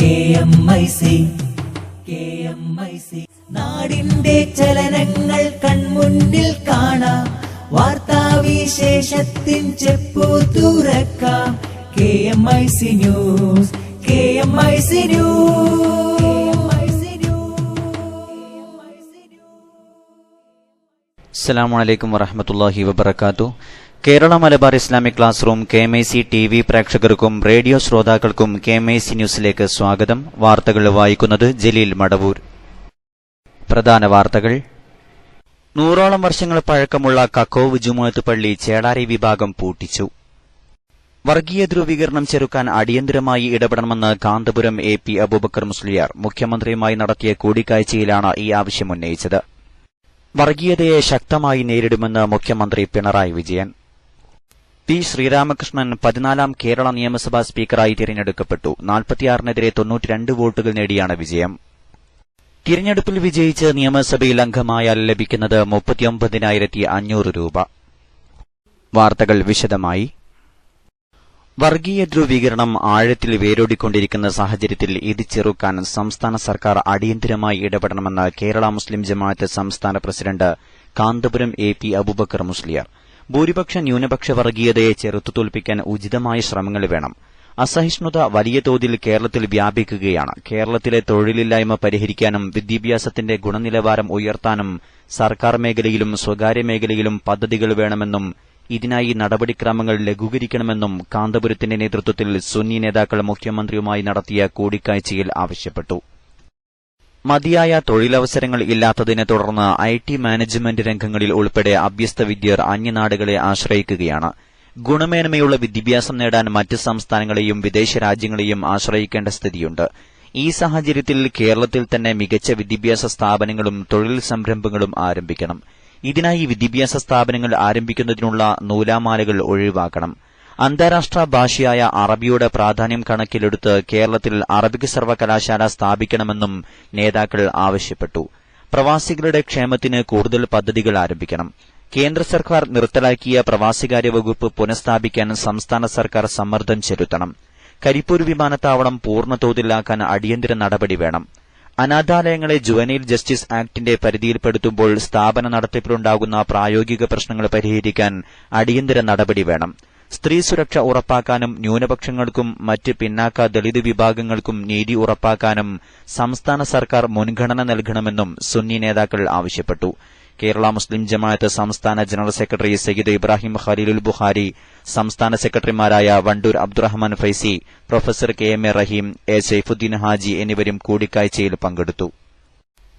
KMIC നാടിന്റെ ചലനങ്ങൾ കൺമുന്നിൽ കാണാം, വാർത്താവിശേഷത്തിൻ ചെപ്പു തുറക്കാം. KMIC news. അസ്സലാമു അലൈക്കും വറഹ്മത്തുള്ളാഹി വബറകാതുഹു. Kerala Malabar Islamic class room KMIC TV പ്രേക്ഷകർക്കും റേഡിയോ ശ്രോതാക്കൾക്കും KMIC ന്യൂസിലേക്ക് സ്വാഗതം. വാർത്തകൾ വായിക്കുന്നത് ജലീൽ മടവൂർ. പ്രധാന വാർത്തകൾ. 100ഓളം വർഷങ്ങൾ പഴക്കമുള്ള കക്കോവ് ജുമുഅത്ത് പള്ളി ചേളാരി വിഭാഗം പൂട്ടിച്ചു. വർഗീയ ധ്രുവീകരണം ചെറുക്കാൻ അടിയന്തരമായി ഇടപെടണമെന്ന് കാന്തപുരം AP അബൂബക്കർ മുസ്ലിയാർ മുഖ്യമന്ത്രിയുമായി നടത്തിയ കൂടിക്കാഴ്ചയിലാണ് ഈ ആവശ്യമുന്നയിച്ചത്. വർഗീയതയെ ശക്തമായി നേരിടുമെന്ന് മുഖ്യമന്ത്രി പിണറായി വിജയൻ. P. ശ്രീരാമകൃഷ്ണൻ 14ാം കേരള നിയമസഭാ സ്പീക്കറായി തിരഞ്ഞെടുക്കപ്പെട്ടു. 46-നെതിരെ 92 വോട്ടുകൾ നേടിയാണ് വിജയം. തിരഞ്ഞെടുപ്പിൽ വിജയിച്ച് നിയമസഭയിൽ അംഗമായാൽ ലഭിക്കുന്നത് 39,500 രൂപ. വാർത്തകൾ വിശദമായി. വർഗീയ ധ്രുവീകരണം ആഴത്തിൽ വേരോടിക്കൊണ്ടിരിക്കുന്ന സാഹചര്യത്തിൽ ഇത് ചെറുക്കാൻ സംസ്ഥാന സർക്കാർ അടിയന്തരമായി ഇടപെടണമെന്ന് കേരള മുസ്ലിം ജമാഅത്ത് സംസ്ഥാന പ്രസിഡന്റ് കാന്തപുരം AP അബൂബക്കർ മുസ്ലിയാർ. ഭൂരിപക്ഷ ന്യൂനപക്ഷ വർഗീയതയെ ചെറുത്തുതോൽപ്പിക്കാൻ ഉചിതമായ ശ്രമങ്ങൾ വേണം. അസഹിഷ്ണുത വലിയ തോതിൽ കേരളത്തിൽ വ്യാപിക്കുകയാണ്. കേരളത്തിലെ തൊഴിലില്ലായ്മ പരിഹരിക്കാനും വിദ്യാഭ്യാസത്തിന്റെ ഗുണനിലവാരം ഉയർത്താനും സർക്കാർ മേഖലയിലും സ്വകാര്യ മേഖലയിലും പദ്ധതികൾ വേണമെന്നും ഇതിനായി നടപടിക്രമങ്ങൾ ലഘൂകരിക്കണമെന്നും കാന്തപുരത്തിന്റെ നേതൃത്വത്തിൽ സുന്നി നേതാക്കൾ മുഖ്യമന്ത്രിയുമായി നടത്തിയ കൂടിക്കാഴ്ചയിൽ ആവശ്യപ്പെട്ടു. മതിയായ തൊഴിലവസരങ്ങൾ ഇല്ലാത്തതിനെ തുടർന്ന് IT മാനേജ്മെന്റ് രംഗങ്ങളിൽ ഉൾപ്പെടെ അഭ്യസ്ത വിദ്യർ അന്യനാടുകളെ ആശ്രയിക്കുകയാണ്. ഗുണമേന്മയുള്ള വിദ്യാഭ്യാസം നേടാൻ മറ്റ് സംസ്ഥാനങ്ങളെയും വിദേശ രാജ്യങ്ങളെയും ആശ്രയിക്കേണ്ട സ്ഥിതിയുണ്ട്. ഈ സാഹചര്യത്തിൽ കേരളത്തിൽ തന്നെ മികച്ച വിദ്യാഭ്യാസ സ്ഥാപനങ്ങളും തൊഴിൽ സംരംഭങ്ങളും ആരംഭിക്കണം. ഇതിനായി വിദ്യാഭ്യാസ സ്ഥാപനങ്ങൾ ആരംഭിക്കുന്നതിനുള്ള നൂലാമാലകൾ ഒഴിവാക്കണം. അന്താരാഷ്ട്ര ഭാഷയായ അറബിയുടെ പ്രാധാന്യം കണക്കിലെടുത്ത് കേരളത്തിൽ അറബിക് സർവകലാശാല സ്ഥാപിക്കണമെന്നും നേതാക്കൾ ആവശ്യപ്പെട്ടു. പ്രവാസികളുടെ ക്ഷേമത്തിന് കൂടുതൽ പദ്ധതികൾ ആരംഭിക്കണം. കേന്ദ്ര സർക്കാർ നിർത്തലാക്കിയ പ്രവാസികാര്യ വകുപ്പ് പുനഃസ്ഥാപിക്കാൻ സംസ്ഥാന സർക്കാർ സമ്മർദ്ദം ചെലുത്തണം. കരിപ്പൂർ വിമാനത്താവളം പൂർണ്ണതോതിലാക്കാൻ അടിയന്തര നടപടി വേണം. അനാഥാലയങ്ങളെ ജുവനൈൽ ജസ്റ്റിസ് ആക്ടിന്റെ പരിധിയിൽപ്പെടുത്തുമ്പോൾ സ്ഥാപന നടത്തിപ്പിലുണ്ടാകുന്ന പ്രായോഗിക പ്രശ്നങ്ങൾ പരിഹരിക്കാൻ അടിയന്തര നടപടി വേണം. സ്ത്രീ സുരക്ഷ ഉറപ്പാക്കാനും ന്യൂനപക്ഷങ്ങൾക്കും മറ്റ് പിന്നാക്ക ദളിത് വിഭാഗങ്ങൾക്കും നീതി ഉറപ്പാക്കാനും സംസ്ഥാന സർക്കാർ മുൻഗണന നൽകണമെന്നും സുന്നി നേതാക്കൾ ആവശ്യപ്പെട്ടു. കേരള മുസ്ലിം ജമാഅത്ത് സംസ്ഥാന ജനറൽ സെക്രട്ടറി സയ്യിദ് ഇബ്രാഹിം ഖലീലുൽ ബുഖാരി, സംസ്ഥാന സെക്രട്ടറിമാരായ Vandoor Abdurahman Faizy, professor KMA Raheem, A. Saifuddeen Haji എന്നിവരും കൂടിക്കാഴ്ചയിൽ പങ്കെടുത്തു.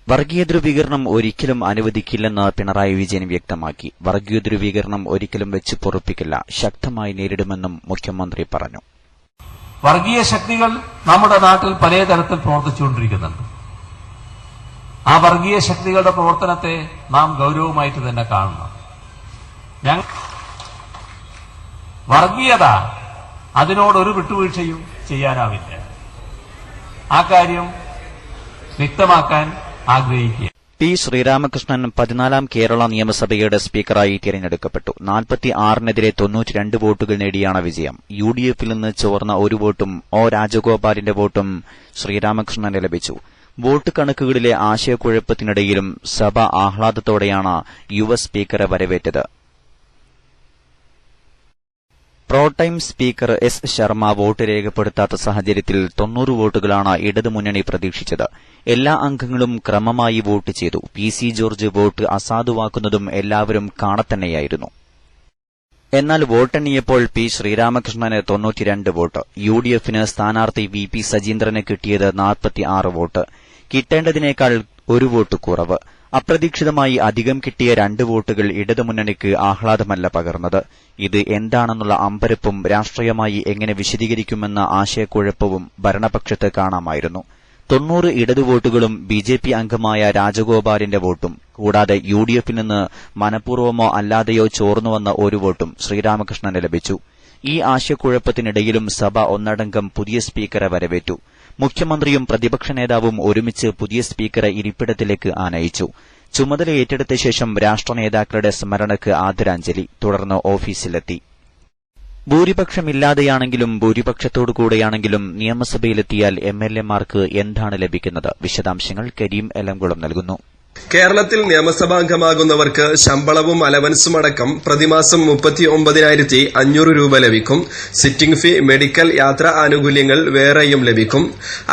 വർഗീയ ധ്രുവീകരണം ഒരിക്കലും അനുവദിക്കില്ലെന്ന് പിണറായി വിജയൻ വ്യക്തമാക്കി. വർഗീയ ധ്രുവീകരണം ഒരിക്കലും വെച്ച് പൊറുപ്പിക്കില്ല, ശക്തമായി നേരിടുമെന്നും മുഖ്യമന്ത്രി പറഞ്ഞു. വർഗീയ ശക്തികൾ നമ്മുടെ നാട്ടിൽ പലതരത്തിൽ പ്രവർത്തിച്ചുകൊണ്ടിരിക്കുന്നുണ്ട്. ആ വർഗീയ ശക്തികളുടെ പ്രവർത്തനത്തെ നാം ഗൌരവമായിട്ട് തന്നെ കാണണം. വർഗീയത അതിനോടൊരു വിട്ടുവീഴ്ചയും ചെയ്യാനാവില്ല. ആ കാര്യം വ്യക്തമാക്കാൻ ആഗ്രഹിക്കുക. P. ശ്രീരാമകൃഷ്ണൻ 14ാം കേരള നിയമസഭയുടെ സ്പീക്കറായി തിരഞ്ഞെടുക്കപ്പെട്ടു. 46-നെതിരെ 92 വോട്ടുകൾ നേടിയാണ് വിജയം. UDF-ൽ നിന്ന് ചോർന്ന ഒരു വോട്ടും O. രാജഗോപാലിന്റെ വോട്ടും ശ്രീരാമകൃഷ്ണന് ലഭിച്ചു. വോട്ട് കണക്കുകളിലെ ആശയക്കുഴപ്പത്തിനിടയിലും സഭ ആഹ്ലാദത്തോടെയാണ് യുവ സ്പീക്കറെ വരവേറ്റത്. Protem speaker S. Sharma vote രേഖപ്പെടുത്താത്ത സാഹചര്യത്തിൽ 90 വോട്ടുകളാണ് ഇടതുമുന്നണി പ്രതീക്ഷിച്ചത്. എല്ലാ അംഗങ്ങളും ക്രമമായി വോട്ട് ചെയ്തു. PC ജോർജ് വോട്ട് അസാധുവാക്കുന്നതും എല്ലാവരും കാണത്തന്നെയായിരുന്നു. എന്നാൽ വോട്ടെണ്ണിയപ്പോൾ P. ശ്രീരാമകൃഷ്ണന് 92 വോട്ട്. UDF-ന് സ്ഥാനാർത്ഥി VP സജീന്ദ്രന് കിട്ടിയത് 46 വോട്ട്. കിട്ടേണ്ടതിനേക്കാൾ ഒരു വോട്ട് കുറവ്. അപ്രതീക്ഷിതമായി അധികം കിട്ടിയ 2 വോട്ടുകൾ ഇടതുമുന്നണിക്ക് ആഹ്ലാദമല്ല പകർന്നത്. ഇത് എന്താണെന്നുള്ള അമ്പരപ്പും രാഷ്ട്രീയമായി എങ്ങനെ വിശദീകരിക്കുമെന്ന ആശയക്കുഴപ്പവും ഭരണപക്ഷത്ത് കാണാമായിരുന്നു. 90 ഇടതു വോട്ടുകളും BJP അംഗമായ രാജഗോപാലിന്റെ വോട്ടും കൂടാതെ UDF-ൽ നിന്ന് മനഃപൂർവ്വമോ അല്ലാതെയോ ചോർന്നുവന്ന ഒരു വോട്ടും ശ്രീരാമകൃഷ്ണന് ലഭിച്ചു. ഈ ആശയക്കുഴപ്പത്തിനിടയിലും സഭ ഒന്നടങ്കം പുതിയ സ്പീക്കറെ വരവേറ്റു. മുഖ്യമന്ത്രിയും പ്രതിപക്ഷ നേതാവും ഒരുമിച്ച് പുതിയ സ്പീക്കറെ ഇരിപ്പിടത്തിലേക്ക് ആനയിച്ചു. ചുമതല ഏറ്റെടുത്ത ശേഷം രാഷ്ട്ര നേതാക്കളുടെ സ്മരണയ്ക്ക് ആദരാഞ്ജലി. തുടർന്ന് ഓഫീസിലെത്തി. ഭൂരിപക്ഷമില്ലാതെയാണെങ്കിലും ഭൂരിപക്ഷത്തോടു കൂടെയാണെങ്കിലും നിയമസഭയിലെത്തിയാൽ എംഎൽഎമാർക്ക് എന്താണ് ലഭിക്കുന്നത്? വിശദാംശങ്ങൾ കരീം എലംകുളം നൽകുന്നു. കേരളത്തിൽ നിയമസഭാംഗമാകുന്നവർക്ക് ശമ്പളവും അലവൻസും അടക്കം പ്രതിമാസം 39,500 രൂപ ലഭിക്കും. സിറ്റിംഗ് ഫീ, മെഡിക്കൽ, യാത്രാ ആനുകൂല്യങ്ങൾ വേറെയും ലഭിക്കും.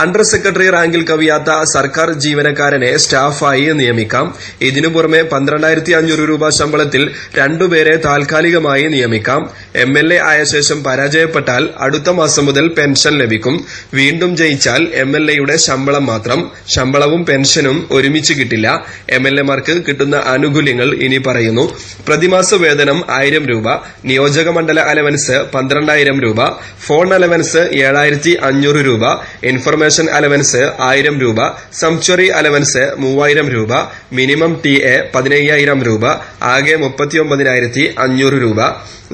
അണ്ടർ സെക്രട്ടറി റാങ്കിൽ കവിയാത്ത സർക്കാർ ജീവനക്കാരനെ സ്റ്റാഫായി നിയമിക്കാം. ഇതിനു പുറമെ 12,500 രൂപ ശമ്പളത്തിൽ 2 പേരെ താൽക്കാലികമായി നിയമിക്കാം. എംഎൽഎ ആയ ശേഷം പരാജയപ്പെട്ടാൽ അടുത്ത മാസം മുതൽ പെൻഷൻ ലഭിക്കും. വീണ്ടും ജയിച്ചാൽ എംഎൽഎയുടെ ശമ്പളം മാത്രം. ശമ്പളവും പെൻഷനും ഒരുമിച്ച് കിട്ടില്ല. എംഎൽഎമാർക്ക് കിട്ടുന്ന ആനുകൂല്യങ്ങൾ ഇനി പറയുന്നു. പ്രതിമാസ വേതനം 1000 രൂപ, നിയോജക മണ്ഡല അലവൻസ് 12,000 രൂപ, ഫോൺ അലവൻസ് 7,500 രൂപ, ഇൻഫർമേഷൻ അലവൻസ് 1000 രൂപ, സംച്വറി അലവൻസ് 3,000 രൂപ, മിനിമം TA 15,000 രൂപ, ആകെ 39,500 രൂപ.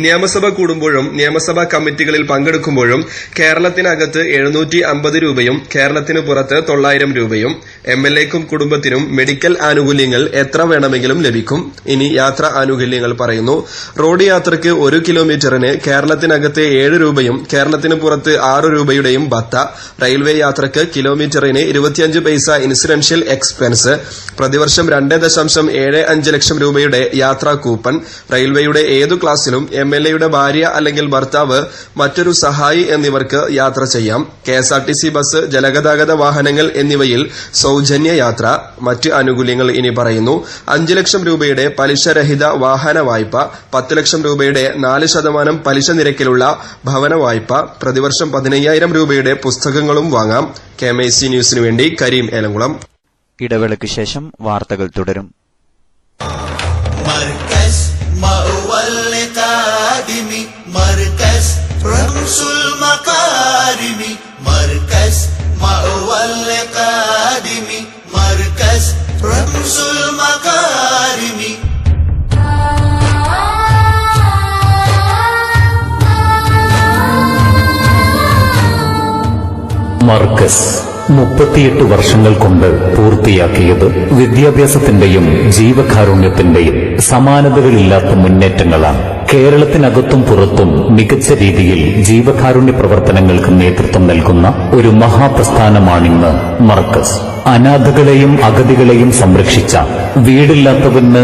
നിയമസഭ കൂടുമ്പോഴും നിയമസഭാ കമ്മിറ്റികളിൽ പങ്കെടുക്കുമ്പോഴും കേരളത്തിനകത്ത് 750 രൂപയും കേരളത്തിന് പുറത്ത് 900 രൂപയും. എംഎൽഎക്കും കുടുംബത്തിനും മെഡിക്കൽ ആനുകൂല്യങ്ങൾ എത്ര വേണമെങ്കിലും ലഭിക്കും. ഇനി യാത്രാ ആനുകൂല്യങ്ങൾ പറയുന്നു. റോഡ് യാത്രയ്ക്ക് 1 കിലോമീറ്ററിന് കേരളത്തിനകത്ത് 7 രൂപയും കേരളത്തിന് പുറത്ത് 6 രൂപയുടെയും ഭത്ത. റെയിൽവേ യാത്രയ്ക്ക് കിലോമീറ്ററിന് 25 പൈസ ഇൻസിഡൻഷ്യൽ എക്സ്പെൻസ്. പ്രതിവർഷം 2.75 ലക്ഷം രൂപയുടെ യാത്രാ കൂപ്പൺ. റെയിൽവേയുടെ ഏതു ക്ലാസ്സിലും എംഎൽഎയുടെ ഭാര്യ അല്ലെങ്കിൽ ഭർത്താവ്, മറ്റൊരു സഹായി എന്നിവർക്ക് യാത്ര ചെയ്യാം. കെഎസ്ആർടിസി ബസ്, ജലഗതാഗത വാഹനങ്ങൾ എന്നിവയിൽ സൌജന്യ യാത്ര. മറ്റ് ആനുകൂല്യങ്ങൾ ഇനി പറയുന്നു. 5 ലക്ഷം രൂപയുടെ പലിശരഹിത വാഹന വായ്പ, 10 ലക്ഷം രൂപയുടെ 4% പലിശ നിരക്കിലുള്ള ഭവന വായ്പ, പ്രതിവർഷം 15,000 രൂപയുടെ പുസ്തകങ്ങളും വാങ്ങാം. KMIC ന്യൂസിനു വേണ്ടി കരീം ഏലംകുളം. ഇടവേളയ്ക്ക് ശേഷം വാർത്തകൾ തുടരും. مركز رمز المكارم مركز مأوى القادم مركز رمز المكارم. മർക്കസ് 38 വർഷങ്ങൾ കൊണ്ട് പൂർത്തിയാക്കിയത് വിദ്യാഭ്യാസത്തിന്റെയും ജീവകാരുണ്യത്തിന്റെയും സമാനതകളില്ലാത്ത മുന്നേറ്റങ്ങളാണ്. കേരളത്തിനകത്തും പുറത്തും മികച്ച രീതിയിൽ ജീവകാരുണ്യ പ്രവർത്തനങ്ങൾക്ക് നേതൃത്വം നൽകുന്ന ഒരു മഹാപ്രസ്ഥാനമാണിന്ന് മർക്കസ്. അനാഥകളെയും അഗതികളെയും സംരക്ഷിച്ച, വീടില്ലാത്തവന്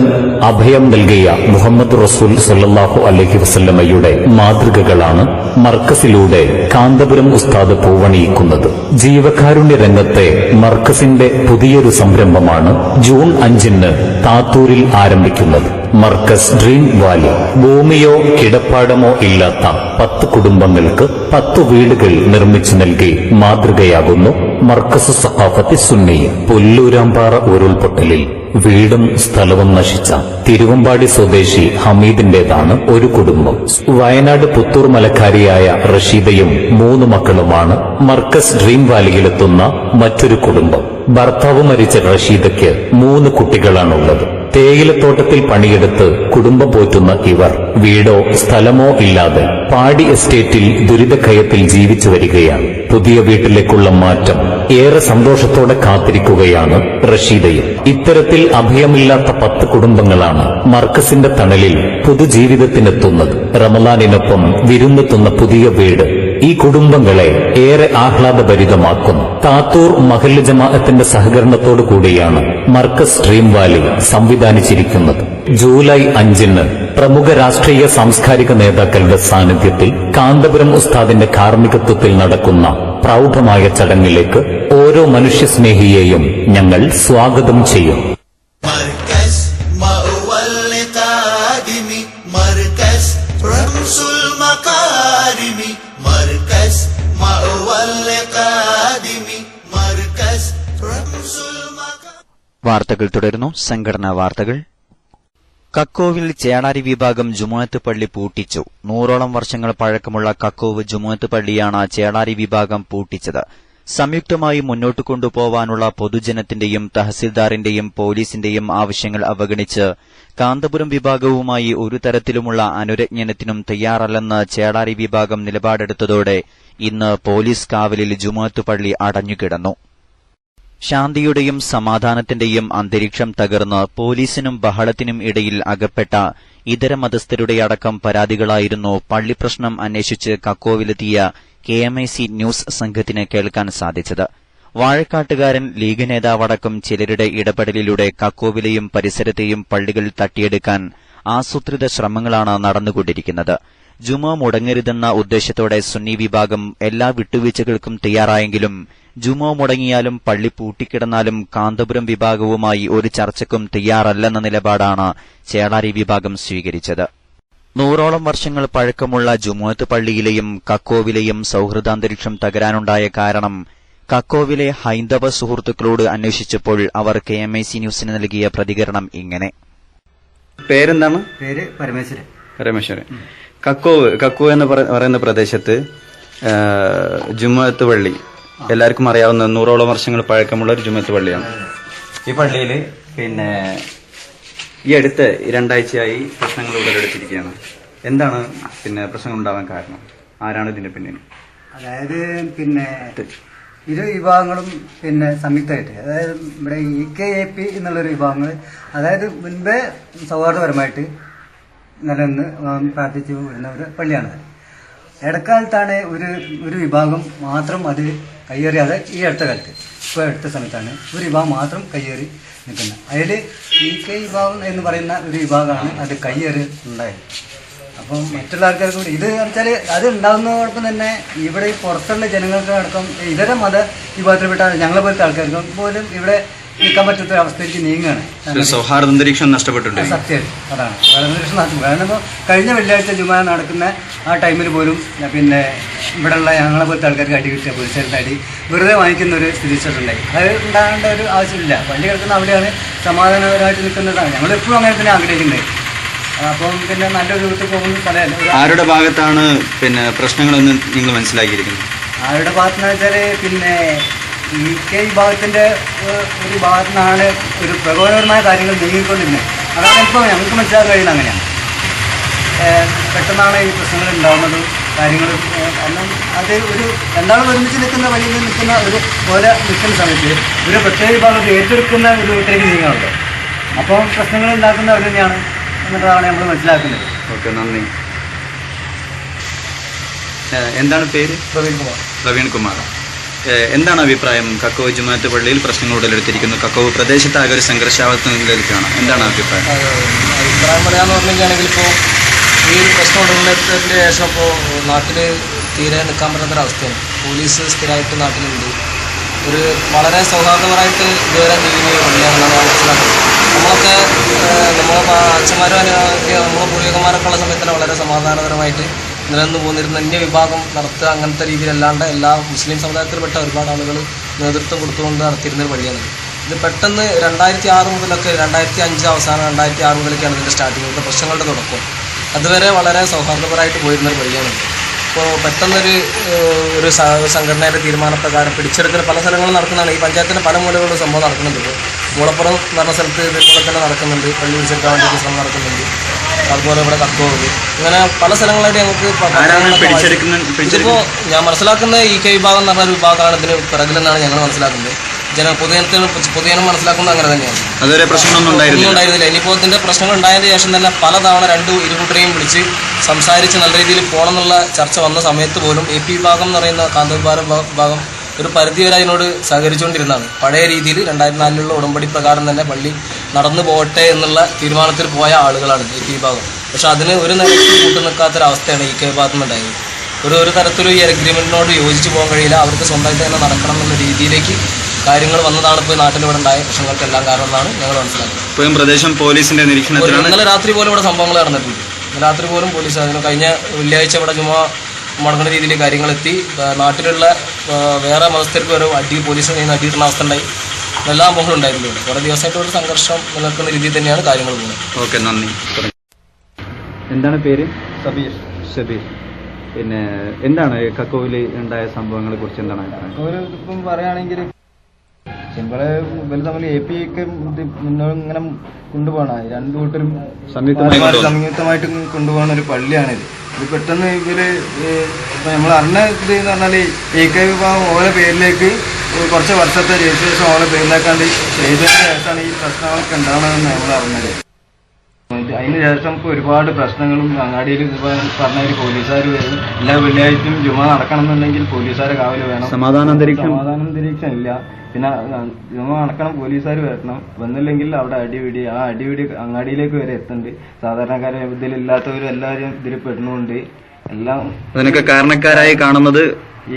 അഭയം നൽകിയ മുഹമ്മദ് റസൂൽ സല്ലല്ലാഹു അലൈഹി വസല്ലമയുടെ മാതൃകകളാണ് മർക്കസിലൂടെ കാന്തപുരം ഉസ്താദ് പൂവണിയിക്കുന്നത്. ജീവകാരുണ്യ രംഗത്തെ മർക്കസിന്റെ പുതിയൊരു സംരംഭമാണ് ജൂൺ 5-ന് താത്തൂരിൽ ആരംഭിക്കുന്നത്. Markaz dream valley. ഭൂമിയോ കിടപ്പാടമോ ഇല്ലാത്ത 10 കുടുംബങ്ങൾക്ക് 10 വീടുകൾ നിർമ്മിച്ചു നൽകി മാതൃകയാകുന്നു മർക്കസ് സഖാഫത്തി സുന്നി. പുല്ലൂരാമ്പാറ ഉരുൾപൊട്ടലിൽ വീടും സ്ഥലവും നശിച്ച തിരുവമ്പാടി സ്വദേശി ഹമീദിന്റേതാണ് ഒരു കുടുംബം. വയനാട് പുത്തൂർ മലക്കാരിയായ റഷീദയും 3 മക്കളുമാണ് മർക്കസ് ഡ്രീം വാലിയിലെത്തുന്ന മറ്റൊരു കുടുംബം. ഭർത്താവ് മരിച്ച റഷീദയ്ക്ക് 3 കുട്ടികളാണുള്ളത്. തേയിലത്തോട്ടത്തിൽ പണിയെടുത്ത് കുടുംബം പോറ്റുന്ന ഇവർ വീടോ സ്ഥലമോ ഇല്ലാതെ പാടി എസ്റ്റേറ്റിൽ ദുരിതക്കയത്തിൽ ജീവിച്ചു വരികയാണ്. പുതിയ വീട്ടിലേക്കുള്ള മാറ്റം ഏറെ സന്തോഷത്തോടെ കാത്തിരിക്കുകയാണ് റഷീദയും. ഇത്തരത്തിൽ അഭയമില്ലാത്ത 10 കുടുംബങ്ങളാണ് മർക്കസിന്റെ തണലിൽ പുതുജീവിതത്തിനെത്തുന്നത്. റമളാനിനൊപ്പം വിരുന്നെത്തുന്ന പുതിയ വീട് ഈ കുടുംബങ്ങളെ ഏറെ ആഹ്ലാദഭരിതമാക്കുന്നു. താത്തൂർ മഹല്ല് ജമാഅത്തിന്റെ സഹകരണത്തോടു കൂടിയാണ് മർക്കസ് ഡ്രീം വാലി സംവിധാനിച്ചിരിക്കുന്നത്. ജൂലൈ 5-ന് പ്രമുഖ രാഷ്ട്രീയ സാംസ്കാരിക നേതാക്കളുടെ സാന്നിധ്യത്തിൽ കാന്തപുരം ഉസ്താദിന്റെ കാർമ്മികത്വത്തിൽ നടക്കുന്ന പ്രൗഢമായ ചടങ്ങിലേക്ക് ഓരോ മനുഷ്യസ്നേഹിയെയും ഞങ്ങൾ സ്വാഗതം ചെയ്യും. വാർത്തകൾ തുടരുന്നു. സംഘടനാ വാർത്തകൾ. കക്കോവിൽ ചേളാരി വിഭാഗം ജുമുഅത്ത് പള്ളി പൂട്ടിച്ചു. 100ഓളം വർഷങ്ങൾ പഴക്കമുള്ള കക്കോവ് ജുമുഅത്ത് പള്ളിയാണ് ചേളാരി വിഭാഗം പൂട്ടിച്ചത്. സംയുക്തമായി മുന്നോട്ട് കൊണ്ടുപോവാനുള്ള പൊതുജനത്തിന്റെയും തഹസിൽദാറിന്റെയും പോലീസിന്റെയും ആവശ്യങ്ങൾ അവഗണിച്ച് കാന്തപുരം വിഭാഗവുമായി ഒരു തരത്തിലുമുള്ള അനുരജ്ഞനത്തിനും തയ്യാറല്ലെന്ന് ചേളാരി വിഭാഗം നിലപാടെടുത്തതോടെ ഇന്ന് പോലീസ് കാവലിൽ ജുമുഅത്ത് പള്ളി അടഞ്ഞുകിടന്നു. ശാന്തിയുടെയും സമാധാനത്തിന്റെയും അന്തരീക്ഷം തകർന്ന് പോലീസിനും ബഹളത്തിനും ഇടയിൽ അകപ്പെട്ട ഇതര മതസ്ഥരുടെ അടക്കം പരാതികളായിരുന്നു പള്ളിപ്രശ്നം അന്വേഷിച്ച് കക്കോവിലെത്തിയ KMIC ന്യൂസ് സംഘത്തിന് കേൾക്കാൻ സാധിച്ചത്. വാഴക്കാട്ടുകാരൻ ലീഗ് നേതാവടക്കം ചിലരുടെ ഇടപെടലിലൂടെ കക്കോവിലെയും പരിസരത്തെയും പള്ളികൾ തട്ടിയെടുക്കാൻ ആസൂത്രിത ശ്രമങ്ങളാണ് നടന്നുകൊണ്ടിരിക്കുന്നത്. ജുമുഅ മുടങ്ങരുതെന്ന ഉദ്ദേശത്തോടെ സുന്നി വിഭാഗം എല്ലാ വിട്ടുവീഴ്ചകൾക്കും തയ്യാറായെങ്കിലും ജുമുഅ മുടങ്ങിയാലും പള്ളി പൂട്ടിക്കിടന്നാലും കാന്തപുരം വിഭാഗവുമായി ഒരു ചർച്ചയ്ക്കും തയ്യാറല്ലെന്ന നിലപാടാണ് ചേളാരി വിഭാഗം സ്വീകരിച്ചത്. 100ഓളം വർഷങ്ങൾ പഴക്കമുള്ള ജുമുഅത്ത് പള്ളിയിലെയും കക്കോവിലെയും സൌഹൃദാന്തരീക്ഷം തകരാനുണ്ടായ കാരണം കക്കോവിലെ ഹൈന്ദവ സുഹൃത്തുക്കളോട് അന്വേഷിച്ചപ്പോൾ അവർ KMIC ന്യൂസിന് നൽകിയ പ്രതികരണം ഇങ്ങനെ. പേരെന്താണ്? പേര് പരമേശ്വരൻ. പരമേശ്വരൻ. കക്കോ എന്ന് പറയുന്ന പ്രദേശത്ത് ജുമുഅത്ത് പള്ളി എല്ലാവർക്കും അറിയാവുന്ന 100ഓളം വർഷങ്ങൾ പഴക്കമുള്ള ഒരു ജുമുഅത്ത് പള്ളിയാണ്. ഈ പള്ളിയിൽ ഈ അടുത്ത 2 ആഴ്ചയായി പ്രശ്നങ്ങൾ ഉടലെടുത്തിരിക്കുകയാണ്. എന്താണ് പ്രശ്നങ്ങൾ ഉണ്ടാവാൻ കാരണം? ആരാണ് ഇതിന്റെ പിന്നിൽ? അതായത് ഇരു വിഭാഗങ്ങളും സംയുക്തമായിട്ട്, അതായത് ഇവിടെ EKAP എന്നുള്ളൊരു വിഭാഗങ്ങൾ, അതായത് മുൻപേ സൗഹാർദ്ദപരമായിട്ട് നിലനിന്ന് പ്രാർത്ഥിച്ചു വരുന്ന ഒരു പള്ളിയാണത്. ഇടക്കാലത്താണ് ഒരു വിഭാഗം മാത്രം അത് കയ്യേറിയാതെ, ഈ അടുത്ത കാലത്ത് ഇപ്പോൾ അടുത്ത സമയത്താണ് ഒരു വിഭാഗം മാത്രം കയ്യേറി നിൽക്കുന്നത്. അതിൽ EK വിഭാഗം എന്ന് പറയുന്ന ഒരു വിഭാഗമാണ് അത് കയ്യേറി ഉണ്ടായത്. അപ്പം മറ്റുള്ള ആൾക്കാർക്ക് കൂടി ഇത് വെച്ചാൽ അത് ഉണ്ടാകുന്നതോടൊപ്പം തന്നെ ഇവിടെ ഈ പുറത്തുള്ള ജനങ്ങൾക്ക് അടക്കം ഇതര മത വിഭാഗത്തിൽപ്പെട്ട ഞങ്ങളെ പോലത്തെ ആൾക്കാർക്കും പോലും ഇവിടെ നിൽക്കാൻ പറ്റാത്ത അവസ്ഥയിലേക്ക് നീങ്ങുകയാണ്. സൗഹാർദ്ദ അന്തരീക്ഷം നഷ്ടപ്പെട്ടിട്ടുണ്ട്. സത്യം അതാണ്, അന്തരീക്ഷം നഷ്ടപ്പെട്ടു. കാരണം ഇപ്പോൾ കഴിഞ്ഞ വെള്ളിയാഴ്ച ജുമുഅ നടക്കുന്ന ആ ടൈമിൽ പോലും ഇവിടെയുള്ള ഞങ്ങളെ പോലത്തെ ആൾക്കാർക്ക് അടി കിട്ടിയ പോലീസുകാരുടെ അടി വെറുതെ വാങ്ങിക്കുന്ന ഒരു സ്ഥിതിച്ചിട്ടുണ്ടായി. അത് ഉണ്ടാകേണ്ട ഒരു ആവശ്യമില്ല. പള്ളി കിടക്കുന്ന അവിടെയാണ് സമാധാനപരമായിട്ട് നിൽക്കുന്നതാണ്. ഞങ്ങളെപ്പോഴും അങ്ങനെ തന്നെ ആഗ്രഹിക്കുന്നത്. അപ്പം നല്ലൊരു രൂപത്തിൽ പോകുന്ന സ്ഥലമല്ല. ആരുടെ ഭാഗത്താണ് പ്രശ്നങ്ങളെന്ന് നിങ്ങൾ മനസ്സിലാക്കിയിരിക്കുന്നത്? ആരുടെ ഭാഗത്തെന്ന് വെച്ചാൽ EK വിഭാഗത്തിന്റെ ഒരു ഭാഗത്തു നിന്നാണ് ഒരു പ്രകോപനപരമായ കാര്യങ്ങൾ നീങ്ങിക്കൊണ്ടിരുന്നത്. അതാണ് ഇപ്പോൾ ഞങ്ങൾക്ക് മനസ്സിലാക്കാൻ കഴിയുന്നത്. അങ്ങനെയാണ് പെട്ടെന്നാണ് ഈ പ്രശ്നങ്ങൾ ഉണ്ടാകുന്നതും കാര്യങ്ങളും. കാരണം അത് ഒരു രണ്ടാളും ഒരുമിച്ച് നിൽക്കുന്ന വഴിയിൽ നിൽക്കുന്ന ഒരു പോലെ നിൽക്കുന്ന സമയത്ത് ഒരു പ്രത്യേക വിഭാഗം ഏറ്റെടുക്കുന്ന ഒരു രൂപത്തിലേക്ക് നീങ്ങാറുണ്ട്. അപ്പോൾ പ്രശ്നങ്ങൾ ഉണ്ടാക്കുന്നത് അവർ തന്നെയാണ് എന്നതാണ് നമ്മൾ മനസ്സിലാക്കുന്നത്. ഓക്കെ, നന്ദി. എന്താണ് പേര്? പ്രവീൺ കുമാർ. എന്താണ് അഭിപ്രായം? കക്കോ ജുമുഅത്ത് പള്ളിയിൽ പ്രശ്നങ്ങൾ ഉടലെടുത്തിരിക്കുന്നു. കക്കോ പ്രദേശത്താകെ ഒരു സംഘർഷാവസ്ഥയിലേക്കാണ്. എന്താണ് അഭിപ്രായം? അഭിപ്രായം പറയാമെന്ന് പറഞ്ഞിരിക്കുകയാണെങ്കിൽ ഇപ്പോൾ ഈ ഒരു പ്രശ്നം ഉടലെടുത്തതിന് ശേഷം ഇപ്പോൾ നാട്ടിൽ തീരെ നിൽക്കാൻ പറ്റാത്തൊരവസ്ഥയാണ്. പോലീസ് സ്ഥിരമായിട്ട് നാട്ടിലുണ്ട്. ഒരു വളരെ സൗഹാർദ്ദപരമായിട്ട് ഇതുവരെ നീങ്ങിയ പള്ളിയാണെന്നാണ് മനസ്സിലാക്കുന്നത്. നമ്മളൊക്കെ നമ്മളെ അച്ഛന്മാരും നമ്മളെ പൂർവികന്മാരൊക്കെ ഉള്ള സമയത്ത് തന്നെ വളരെ സമാധാനപരമായിട്ട് നിലനിന്ന് പോന്നിരുന്ന അന്യവിഭാഗം നടത്തുക അങ്ങനത്തെ രീതിയിലല്ലാണ്ട് എല്ലാ മുസ്ലിം സമുദായത്തിൽപ്പെട്ട ഒരുപാട് ആളുകൾ നേതൃത്വം കൊടുത്തുകൊണ്ട് നടത്തിയിരുന്നൊരു വഴിയാണ്. ഇത് പെട്ടെന്ന് 2006 മുതലൊക്കെ 2005 അവസാനം 2006 മുതലൊക്കെയാണ് ഇതിൻ്റെ സ്റ്റാർട്ടിങ്, പ്രശ്നങ്ങളുടെ തുടക്കം. അതുവരെ വളരെ സൗഹാർദ്ദപരമായിട്ട് പോയിരുന്നൊരു വഴിയാണ്. ഇപ്പോൾ പെട്ടെന്നൊരു സംഘടനയുടെ തീരുമാനപ്രകാരം പിടിച്ചെടുക്കൽ പല സ്ഥലങ്ങളും നടക്കുന്നതാണ്. ഈ പഞ്ചായത്തിൻ്റെ പല മൂലകളിലും സംഭവം നടക്കുന്നുണ്ട്. ഇപ്പോൾ മൂളപ്പുറം എന്ന് പറഞ്ഞ സ്ഥലത്ത് ഇതേപോലെ തന്നെ നടക്കുന്നുണ്ട്. പള്ളി പിടിച്ചെടുക്കാൻ വേണ്ടിയിട്ട് ശ്രമം നടക്കുന്നുണ്ട്. അതുപോലെ ഇവിടെ കക്കോവിൽ, ഇങ്ങനെ പല സ്ഥലങ്ങളായിട്ട് ഞങ്ങൾക്ക് ഇതിപ്പോൾ ഞാൻ മനസ്സിലാക്കുന്ന EK വിഭാഗം എന്ന് പറഞ്ഞ ഒരു വിഭാഗമാണ് ഇതിന് പിറകിലെന്നാണ് ഞങ്ങൾ മനസ്സിലാക്കുന്നത്. പൊതുജനം മനസ്സിലാക്കുന്നത് അങ്ങനെ തന്നെയാണ്. അതുവരെ പ്രശ്നമൊന്നും ഉണ്ടായിരുന്നില്ല. ഇനിയിപ്പോൾ ഇതിൻ്റെ പ്രശ്നങ്ങൾ ഉണ്ടായതിന് ശേഷം തന്നെ പലതവണ ഇരുകൂട്ടരെയും വിളിച്ച് സംസാരിച്ച് നല്ല രീതിയിൽ പോകണം എന്നുള്ള ചർച്ച വന്ന സമയത്ത് പോലും AP വിഭാഗം എന്ന് പറയുന്ന കാന്തപുരം വിഭാഗം ഒരു പരിധിവരെ അതിനോട് സഹകരിച്ചുകൊണ്ടിരുന്നതാണ്. പഴയ രീതിയിൽ 2004 ഉടമ്പടി പ്രകാരം തന്നെ പള്ളി നടന്നു പോകട്ടെ എന്നുള്ള തീരുമാനത്തിൽ പോയ ആളുകളാണ് AP വിഭാഗം. പക്ഷെ അതിന് ഒരു നിലയ്ക്ക് കൂട്ടുനിൽക്കാത്തൊരവസ്ഥയാണ് EK വിഭാഗത്തിൽ ഉണ്ടായത്. ഒരു തരത്തിലും ഈ അഗ്രിമെന്റിനോട് യോജിച്ച് പോകാൻ കഴിയില്ല. അവർക്ക് സ്വന്തമായിട്ട് തന്നെ നടക്കണം എന്നുള്ള രീതിയിലേക്ക് കാര്യങ്ങൾ വന്നതാണ് ഇപ്പോൾ നാട്ടിലിവിടെ ഉണ്ടായ പ്രശ്നങ്ങൾക്കെല്ലാം കാരണം എന്നാണ് ഞങ്ങൾ മനസ്സിലാക്കുന്നത്. പ്രദേശം പോലീസിന്റെ നിരീക്ഷണത്തിലാണ്. ഇന്നലെ രാത്രി പോലും ഇവിടെ സംഭവങ്ങൾ നടന്നിട്ടുണ്ട്. ഇന്നലെ രാത്രി പോലും പോലീസ് അതിന് കഴിഞ്ഞ വെള്ളിയാഴ്ച ഇവിടെ ജുമുഅ മുടങ്ങുന്ന രീതിയിൽ കാര്യങ്ങളെത്തി. നാട്ടിലുള്ള വേറെ മതസ്ഥർക്ക് ഒരു പോലീസ് ചെയ്യുന്ന അടിയിട്ടുന്ന അവസ്ഥ ഉണ്ടായി. എല്ലാ സംഭവങ്ങളും ഉണ്ടായിട്ടുണ്ട്. കുറേ ദിവസമായിട്ട് ഒരു സംഘർഷം നിലനിൽക്കുന്ന രീതിയിൽ തന്നെയാണ് കാര്യങ്ങൾ പോകുന്നത്. ഓക്കെ, നന്ദി. എന്താണ് പേര്? ഷബീർ. എന്താണ് കക്കോവിൽ ഉണ്ടായ സംഭവങ്ങളെ കുറിച്ച് എന്താണ് അഭിപ്രായം? ഇപ്പം പറയുകയാണെങ്കിൽ ഇവര് തമ്മിൽ AP ഒക്കെ ഇങ്ങനെ കൊണ്ടുപോകണം. രണ്ടു കൂട്ടരും സംയുക്തമായിട്ട് കൊണ്ടുപോകുന്ന ഒരു പള്ളിയാണിത്. ഇത് പെട്ടെന്ന് ഇവര് നമ്മൾ അറിഞ്ഞ ഇത് എന്ന് പറഞ്ഞാല് AK വിഭാഗം ഓരോ പേരിലേക്ക് കുറച്ച് വർഷത്തെ രജിസ്ട്രേഷൻ ഓരോ പേരിലേക്കാണ്ട് ചെയ്തതിന് ശേഷമാണ് ഈ പ്രശ്നങ്ങളൊക്കെ ഉണ്ടാവണമെന്ന് നമ്മൾ അറിഞ്ഞത്. അതിന് ശേഷം ഇപ്പോൾ ഒരുപാട് പ്രശ്നങ്ങളും അങ്ങാടിയിൽ പറഞ്ഞ പോലീസുകാർ വരും. എല്ലാ വെള്ളിയാഴ്ചയും ജുമ നടക്കണമെന്നുണ്ടെങ്കിൽ പോലീസുകാരെ കാവല് വേണം. സമാധാനാന്തരീക്ഷം ഇല്ല. പിന്നെ ജുമ നടക്കണം, പോലീസുകാർ വരണം. വന്നില്ലെങ്കിൽ അവിടെ അടിപിടി, ആ അടിപിടി അങ്ങാടിയിലേക്ക് വരെ എത്തുന്നുണ്ട്. സാധാരണക്കാരെ ഇതിലില്ലാത്തവരും എല്ലാവരും ഇതിൽ പെടുന്നുണ്ട്. എല്ലാം അതിനൊക്കെ കാരണക്കാരായി കാണുന്നത്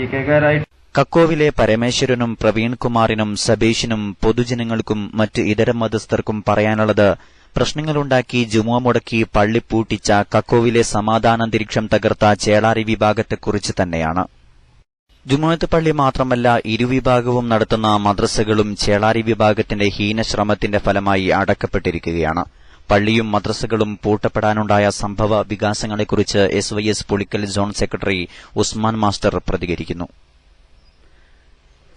EK-കാരായി. കക്കോവിലെ പരമേശ്വരനും പ്രവീൺ കുമാറിനും സബീഷിനും പൊതുജനങ്ങൾക്കും മറ്റ് ഇതര മതസ്ഥർക്കും പറയാനുള്ളത് പ്രശ്നങ്ങളുണ്ടാക്കി ജുമുഅ മുടക്കി പള്ളി പൂട്ടിച്ച കക്കോവിലെ സമാധാനാന്തരീക്ഷം തകർത്ത ചേളാരി വിഭാഗത്തെക്കുറിച്ച് തന്നെയാണ്. ജുമുഅത്ത് പള്ളി മാത്രമല്ല, ഇരുവിഭാഗവും നടത്തുന്ന മദ്രസകളും ചേളാരി വിഭാഗത്തിന്റെ ഹീനശ്രമത്തിന്റെ ഫലമായി അടക്കപ്പെട്ടിരിക്കുകയാണ്. പള്ളിയും മദ്രസകളും പൂട്ടപ്പെടാനുണ്ടായ സംഭവ വികാസങ്ങളെക്കുറിച്ച് SYS Pulikkal zone secretary Usman master പ്രതികരിക്കുന്നു.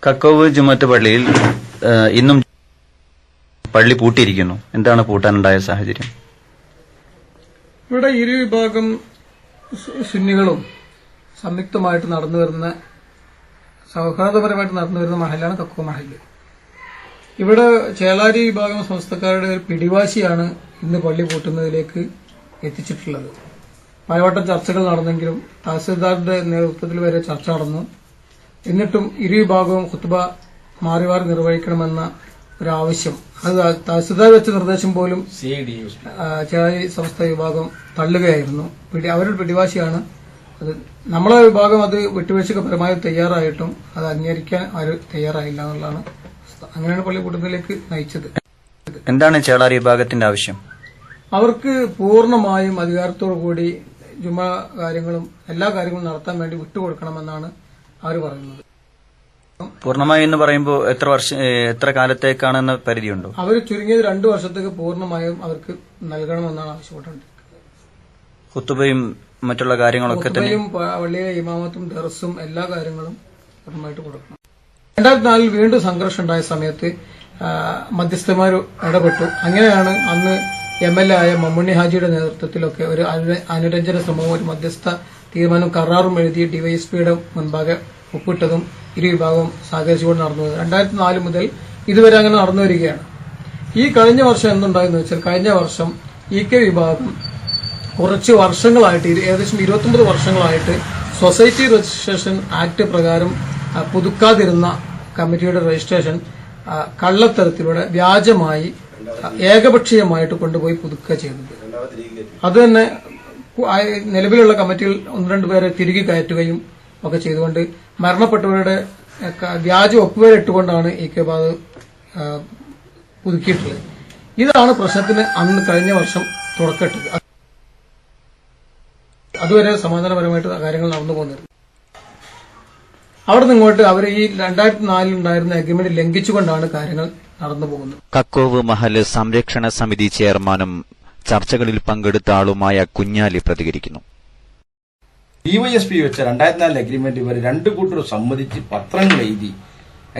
കക്കോവ് ജുമുഅത്ത് പള്ളിയിൽ ഇന്നും പള്ളി പൂട്ടിയിരിക്കുന്നു. എന്താണ് പൂട്ടാനുണ്ടായ സാഹചര്യം? ഇവിടെ ഇരുവിഭാഗം സുന്നികളും സംയുക്തമായിട്ട് നടന്നു വരുന്ന, സൗഹാർദ്ദപരമായിട്ട് നടന്നു വരുന്ന മഹലാണ് കക്കോ മഹല്. ഇവിടെ ചേളാരി വിഭാഗം സംസ്ഥക്കാരുടെ ഒരു പിടിവാശിയാണ് ഇന്ന് പള്ളി പൂട്ടുന്നതിലേക്ക് എത്തിച്ചിട്ടുള്ളത്. പലവട്ടം ചർച്ചകൾ നടന്നെങ്കിലും തഹസിൽദാരുടെ നേതൃത്വത്തിൽ വരെ ചർച്ച നടന്നു. എന്നിട്ടും ഇരുവിഭാഗവും ഖുത്ബ മാറി മാറി നിർവഹിക്കണമെന്ന ഒരാവശ്യം, അത് തഹസിൽദാർ വെച്ച നിർദ്ദേശം പോലും ചേളാരി സംസ്ഥ വിഭാഗം തള്ളുകയായിരുന്നു. അവരുടെ പിടിവാശിയാണ് അത്. നമ്മളെ വിഭാഗം അത് വിട്ടുവീഴ്ചക്ക് പരമാവധി തയ്യാറായിട്ടും അത് അംഗീകരിക്കാൻ ആരും തയ്യാറായില്ല എന്നുള്ളതാണ്. അങ്ങനെയാണ് പള്ളി കൂട്ടുന്നതിലേക്ക് നയിച്ചത്. എന്താണ് ചേളാരി വിഭാഗത്തിന്റെ ആവശ്യം? അവർക്ക് പൂർണ്ണമായും അധികാരത്തോടു കൂടി ജുമ കാര്യങ്ങളും എല്ലാ കാര്യങ്ങളും നടത്താൻ വേണ്ടി വിട്ടുകൊടുക്കണമെന്നാണ് അവർ പറയുന്നത്. പൂർണ്ണമായി എന്ന് പറയുമ്പോൾ എത്ര കാലത്തേക്കാണെന്ന പരിധിയുണ്ടോ? അവർ ചുരുങ്ങിയത് 2 വർഷത്തേക്ക് പൂർണ്ണമായും അവർക്ക് നൽകണമെന്നാണ് ആവശ്യപ്പെട്ടുകൊണ്ടിരിക്കുന്നത്. ഖുതുബയും മറ്റുള്ള കാര്യങ്ങളൊക്കെ തന്നെ, പള്ളിയിലെ ഇമാമത്തും ദർസും എല്ലാ കാര്യങ്ങളും പൂർണ്ണമായിട്ട് കൊടുക്കണം. 2004 വീണ്ടും സംഘർഷം ഉണ്ടായ സമയത്ത് മധ്യസ്ഥന്മാർ ഇടപെട്ടു. അങ്ങനെയാണ് അന്ന് MLA ആയ മമ്മുണ്ണി ഹാജിയുടെ നേതൃത്വത്തിലൊക്കെ ഒരു അനുരഞ്ജന ശ്രമവും ഒരു മധ്യസ്ഥ തീരുമാനം കരാറും എഴുതി ഡിവൈഎസ്പിയുടെ മുൻപാകെ ഒപ്പിട്ടതും ഇരുവിഭാഗവും സഹകരിച്ചുകൊണ്ട് നടന്നു. 2004 മുതൽ ഇതുവരെ അങ്ങനെ നടന്നു വരികയാണ്. ഈ കഴിഞ്ഞ വർഷം എന്തുണ്ടായെന്ന് വെച്ചാൽ, കഴിഞ്ഞ വർഷം EK വിഭാഗം കുറച്ച് വർഷങ്ങളായിട്ട്, ഏകദേശം 29 വർഷങ്ങളായിട്ട് സൊസൈറ്റി രജിസ്ട്രേഷൻ ആക്ട് പ്രകാരം പുതുക്കാതിരുന്ന കമ്മിറ്റിയുടെ രജിസ്ട്രേഷൻ കള്ളത്തരത്തിലൂടെ വ്യാജമായി ഏകപക്ഷീയമായിട്ട് കൊണ്ടുപോയി പുതുക്കുക ചെയ്തത്. അത് തന്നെ നിലവിലുള്ള കമ്മിറ്റികൾ 1-2 പേരെ തിരികെ കയറ്റുകയും ഒക്കെ ചെയ്തുകൊണ്ട് മരണപ്പെട്ടവരുടെ വ്യാജ ഒപ്പുപേരിട്ടുകൊണ്ടാണ് EK വിഭാഗം പുതുക്കിയിട്ടുള്ളത്. ഇതാണ് പ്രശ്നത്തിന് അന്ന് കഴിഞ്ഞ വർഷം തുടക്കമിട്ടത്. അതുവരെ സമാധാനപരമായിട്ട് കാര്യങ്ങൾ നടന്നു പോകുന്നത്. അവിടെ നിന്ന് ഇങ്ങോട്ട് അവർ ഈ 2004 ഉണ്ടായിരുന്ന അഗ്രിമെന്റ് ലംഘിച്ചുകൊണ്ടാണ് കാര്യങ്ങൾ നടന്നു പോകുന്നത്. കക്കോവ് മഹല് സംരക്ഷണ സമിതി ചെയർമാനും ചർച്ചകളിൽ പങ്കെടുത്ത ആളുമായ കുഞ്ഞാലി പ്രതികരിക്കുന്നു. DYSP വെച്ച 2004 അഗ്രിമെന്റ് ഇവർ 2 കൂട്ടർ സമ്മതിച്ച് പത്രങ്ങൾ എഴുതി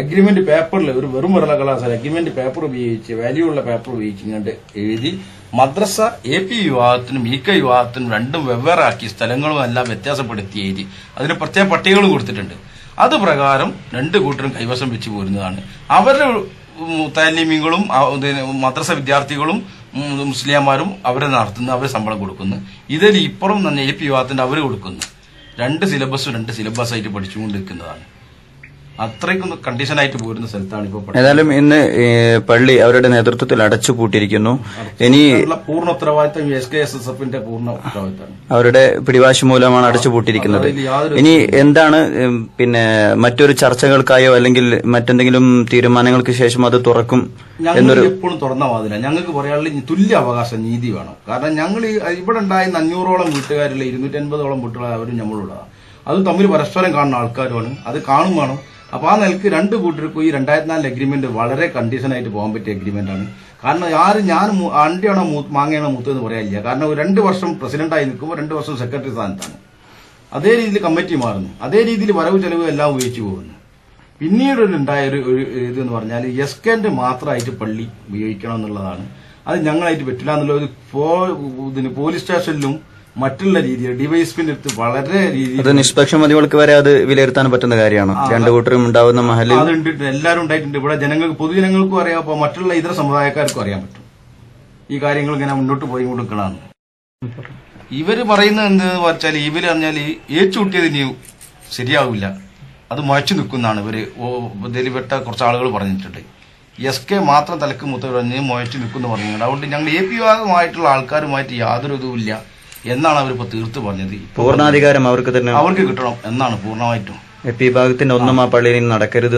അഗ്രിമെന്റ് പേപ്പറിൽ ഒരു വെറും വെള്ളക്കളാസ് അഗ്രിമെന്റ് പേപ്പർ ഉപയോഗിച്ച് വാല്യൂ ഉള്ള പേപ്പർ ഉപയോഗിച്ചുകൊണ്ട് എഴുതി മദ്രസ AP വിഭാഗത്തിനും EK വിഭാഗത്തിനും രണ്ടും വെവ്വേറാക്കി സ്ഥലങ്ങളും എല്ലാം വ്യത്യാസപ്പെടുത്തി എഴുതി അതിന് പ്രത്യേക പട്ടികകളും കൊടുത്തിട്ടുണ്ട്. അത് പ്രകാരം 2 കൂട്ടരും കൈവശം വെച്ച് പോരുന്നതാണ്. അവരുടെ മുത്താലിമീങ്ങളും മദ്രസ വിദ്യാർത്ഥികളും മുസ്ലിംമാരും അവരെ നടത്തുന്നു, അവർ ശമ്പളം കൊടുക്കുന്നു. ഇതിൽ ഇപ്പുറം തന്നെ AP വിഭാഗത്തിന്റെ അവർ കൊടുക്കുന്നു. 2 സിലബസും 2 സിലബസായിട്ട് പഠിച്ചുകൊണ്ടിരിക്കുന്നതാണ്. അത്രയ്ക്കും കണ്ടീഷനായിട്ട് പോരുന്ന സ്ഥലത്താണ് ഇപ്പോൾ. ഏതായാലും ഇന്ന് പള്ളി അവരുടെ നേതൃത്വത്തിൽ അടച്ചുപൂട്ടിയിരിക്കുന്നു. ഇനി പൂർണ്ണ ഉത്തരവാദിത്തം SKSSFന്റെ പൂർണ്ണ ഉത്തരവാദിത്തമാണ്. അവരുടെ പിടിവാശി മൂലമാണ് അടച്ചുപൂട്ടിയിരിക്കുന്നത്. ഇനി എന്താണ് മറ്റൊരു ചർച്ചകൾക്കായോ അല്ലെങ്കിൽ മറ്റെന്തെങ്കിലും തീരുമാനങ്ങൾക്ക് ശേഷം അത് തുറക്കും എന്നൊരു എപ്പോഴും തുറന്ന വാതില. ഞങ്ങൾക്ക് പറയാനുള്ള തുല്യ അവകാശ നീതി വേണം. കാരണം ഞങ്ങൾ ഇവിടെ ഉണ്ടായിരുന്ന 500ഓളം വീട്ടുകാരുള്ള 250ഓളം വീട്ടുകാർ അവരും നമ്മളുള്ളതാണ്. അത് തമ്മിൽ പരസ്പരം കാണുന്ന ആൾക്കാരുമാണ്. അത് കാണും വേണം. അപ്പൊ ആ നിലക്ക് 2 കൂട്ടർക്കും ഈ 2004 അഗ്രിമെന്റ് വളരെ കണ്ടീഷനായിട്ട് പോകാൻ പറ്റിയ അഗ്രിമെന്റ് ആണ്. കാരണം ഞാൻ അണ്ടിയാണോ മാങ്ങയാണോ മൂത്തെന്ന് പറയാനില്ല. കാരണം 2 വർഷം പ്രസിഡന്റായി നിൽക്കുമ്പോൾ 2 വർഷം സെക്രട്ടറി സ്ഥാനത്താണ്. അതേ രീതിയിൽ കമ്മിറ്റി മാറുന്നു, അതേ രീതിയിൽ വരവ് ചെലവ് എല്ലാം ഉപയോഗിച്ചു പോകുന്നു. പിന്നീട് ഉണ്ടായ ഒരു ഇതെന്ന് പറഞ്ഞാൽ എസ്കെന്റെ മാത്രമായിട്ട് പള്ളി ഉപയോഗിക്കണം എന്നുള്ളതാണ്. അത് ഞങ്ങളായിട്ട് പറ്റില്ല എന്നുള്ളത് പോലീസ് സ്റ്റേഷനിലും മറ്റുള്ള രീതിയിൽ ഡിവൈഎസ്പിന്റെ അടുത്ത് വളരെ അത് നിഷ്പക്ഷ മതികൾക്ക് വരെ അത് വിലയിരുത്താൻ പറ്റുന്ന കാര്യമാണ്. രണ്ടു കൂട്ടരും ഉണ്ടാവുന്ന മഹലിൽ അതുണ്ട്, എല്ലാവരും ഉണ്ടായിട്ടുണ്ട്. ഇവിടെ ജനങ്ങൾക്ക് പൊതുജനങ്ങൾക്കും അറിയാം, അപ്പോൾ മറ്റുള്ള ഇതര സമുദായക്കാർക്കും അറിയാൻ പറ്റും ഈ കാര്യങ്ങൾ ഇങ്ങനെ മുന്നോട്ട് പോയി കൊടുക്കലാണ്. ഇവര് പറയുന്നത് എന്തെന്ന് വെച്ചാൽ ഇവര് പറഞ്ഞാൽ ഏച്ചുകൂട്ടിയത് ഇനി ശരിയാവില്ല, അത് മുഴച്ചു നിൽക്കുന്നതാണ് ഇവര് ഇതിൽപ്പെട്ട കുറച്ച് ആളുകൾ പറഞ്ഞിട്ടുണ്ട്. എസ്കെ മാത്രം തലക്ക് മുത്ത പറഞ്ഞ് മുഴച്ചു നിൽക്കുന്നു പറഞ്ഞിട്ടുണ്ട്. അതുകൊണ്ട് ഞങ്ങൾ AP വിഭാഗമായിട്ടുള്ള ആൾക്കാരുമായിട്ട് യാതൊരു ഇതുമില്ല എന്നാണ് അവരിപ്പോ തീർത്ത് പറഞ്ഞത്. പൂർണ്ണാധികാരം അവർക്ക് തന്നെ അവർക്ക് കിട്ടണം എന്നാണ് പൂർണ്ണമായിട്ടും. AP വിഭാഗത്തിന്റെ ഒന്നും ആ പള്ളിയിൽ നടക്കരുത്.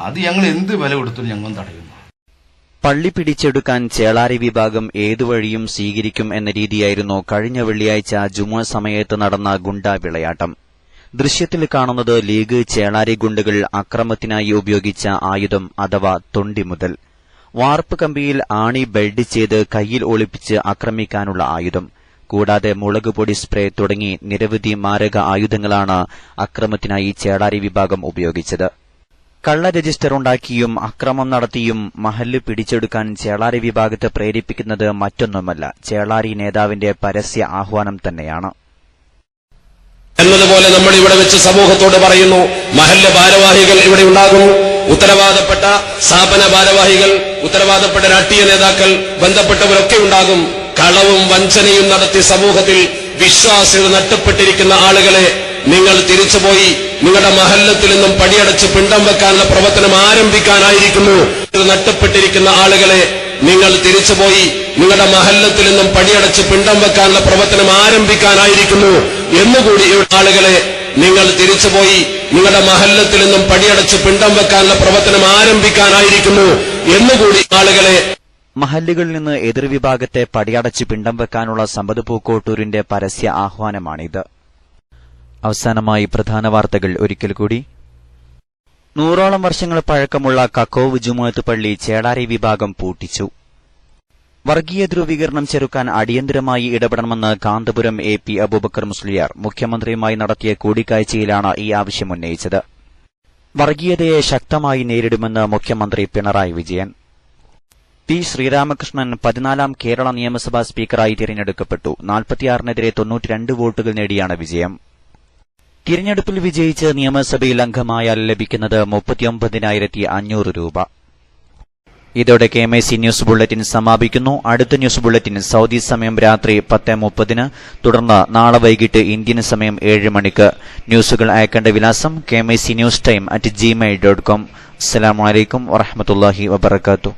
അത് ഞങ്ങൾ എന്ത് വില കൊടുത്തും ഞങ്ങൾ തടയുന്നു. പള്ളി പിടിച്ചെടുക്കാൻ ചേളാരി വിഭാഗം ഏതുവഴിയും സ്വീകരിക്കും എന്ന രീതിയായിരുന്നു കഴിഞ്ഞ വെള്ളിയാഴ്ച ജുമുഅ സമയത്ത് നടന്ന ഗുണ്ടാ വിളയാട്ടം. ദൃശ്യത്തിൽ കാണുന്നത് ലീഗ് ചേളാരി ഗുണ്ടകൾ അക്രമത്തിനായി ഉപയോഗിച്ച ആയുധം അഥവാ തൊണ്ടി മുതൽ വാർപ്പ് കമ്പിയിൽ ആണി ബെൽഡ് ചെയ്ത് കയ്യിൽ ഒളിപ്പിച്ച് ആക്രമിക്കാനുള്ള ആയുധം, കൂടാതെ മുളകുപൊടി സ്പ്രേ തുടങ്ങി നിരവധി മാരക ആയുധങ്ങളാണ് അക്രമത്തിനായി ചേളാരി വിഭാഗം ഉപയോഗിച്ചത്. കള്ള രജിസ്റ്റർ ഉണ്ടാക്കിയും അക്രമം നടത്തിയും മഹല്ല് പിടിച്ചെടുക്കാൻ ചേളാരി വിഭാഗത്തെ പ്രേരിപ്പിക്കുന്നത് മറ്റൊന്നുമല്ല, ചേളാരി നേതാവിന്റെ പരസ്യ ആഹ്വാനം തന്നെയാണ്. എന്നതുപോലെ നമ്മൾ ഇവിടെ വെച്ച് സമൂഹത്തോട് പറയുന്നു, മഹല്ല് ഭാരവാഹികൾ ഇവിടെ ഉണ്ടാകും, ഉത്തരവാദപ്പെട്ട സ്ഥാപന ഭാരവാഹികൾ, ഉത്തരവാദപ്പെട്ട രാഷ്ട്രീയ നേതാക്കൾ, ബന്ധപ്പെട്ടവരൊക്കെ ഉണ്ടാകും. കളവും വഞ്ചനയും നടത്തി സമൂഹത്തിൽ വിശ്വാസ്യത നഷ്ടപ്പെട്ടിരിക്കുന്ന ആളുകളെ നിങ്ങൾ തിരിച്ചുപോയി നിങ്ങളുടെ മഹല്ലത്തിൽ നിന്നും പടിയടച്ച് പിണ്ടം വെക്കാനുള്ള പ്രവർത്തനം ആരംഭിക്കാനായിരിക്കുന്നു. നഷ്ടപ്പെട്ടിരിക്കുന്ന ആളുകളെ നിങ്ങൾ തിരിച്ചുപോയി നിങ്ങളുടെ മഹല്ലത്തിൽ നിന്നും പടിയടച്ച് പിണ്ടം വെക്കാനുള്ള പ്രവർത്തനം ആരംഭിക്കാനായിരിക്കുന്നു എന്നുകൂടി ആളുകളെ നിങ്ങൾ തിരിച്ചുപോയി നിങ്ങളുടെ മഹല്ലത്തിൽ നിന്നും പടിയടച്ച് പിണ്ടം വെക്കാനുള്ള പ്രവർത്തനം ആരംഭിക്കാനായിരിക്കുന്നു എന്നുകൂടി ആളുകളെ. മഹല്ലുകളിൽ നിന്ന് എതിർവിഭാഗത്തെ പടിയടച്ച് പിണ്ടം വെക്കാനുള്ള സമ്പത് പൂക്കോട്ടൂരിന്റെ പരസ്യ ആഹ്വാനമാണിത്. അവസാനമായി പ്രധാന വാർത്തകൾ ഒരിക്കൽ കൂടി. 100ഓളം വർഷങ്ങൾ പഴക്കമുള്ള കക്കോവ് ജുമുഅത്ത് പള്ളി ചേളാരി വിഭാഗം പൂട്ടിച്ചു. വർഗീയ ധ്രുവീകരണം ചെറുക്കാൻ അടിയന്തരമായി ഇടപെടണമെന്ന് കാന്തപുരം AP അബൂബക്കർ മുസ്ലിയാർ മുഖ്യമന്ത്രിയുമായി നടത്തിയ കൂടിക്കാഴ്ചയിലാണ് ഈ ആവശ്യമുന്നയിച്ചത്. വർഗീയതയെ ശക്തമായി നേരിടുമെന്ന് മുഖ്യമന്ത്രി പിണറായി വിജയൻ. P. ശ്രീരാമകൃഷ്ണൻ 14ാം കേരള നിയമസഭാ സ്പീക്കറായി തിരഞ്ഞെടുക്കപ്പെട്ടു. 46-നെതിരെ 92 വോട്ടുകൾ നേടിയാണ് വിജയം. തിരഞ്ഞെടുപ്പിൽ വിജയിച്ച് നിയമസഭയിൽ അംഗമായാൽ ലഭിക്കുന്നത് 39,500 രൂപ. ഇതോടെ KMIC ന്യൂസ് ബുള്ളറ്റിൻ സമാപിക്കുന്നു. അടുത്ത ന്യൂസ് ബുള്ളറ്റിൻ സൗദി സമയം രാത്രി 10:30, തുടർന്ന് നാളെ വൈകിട്ട് ഇന്ത്യൻ സമയം 7 മണിക്ക്. ന്യൂസുകൾ അയക്കേണ്ട വിലാസം KMIC News Time @gmail.com. അസ്സലാമു അലൈക്കും വറഹ്മത്തുള്ളാഹി വബറകാതുഹു.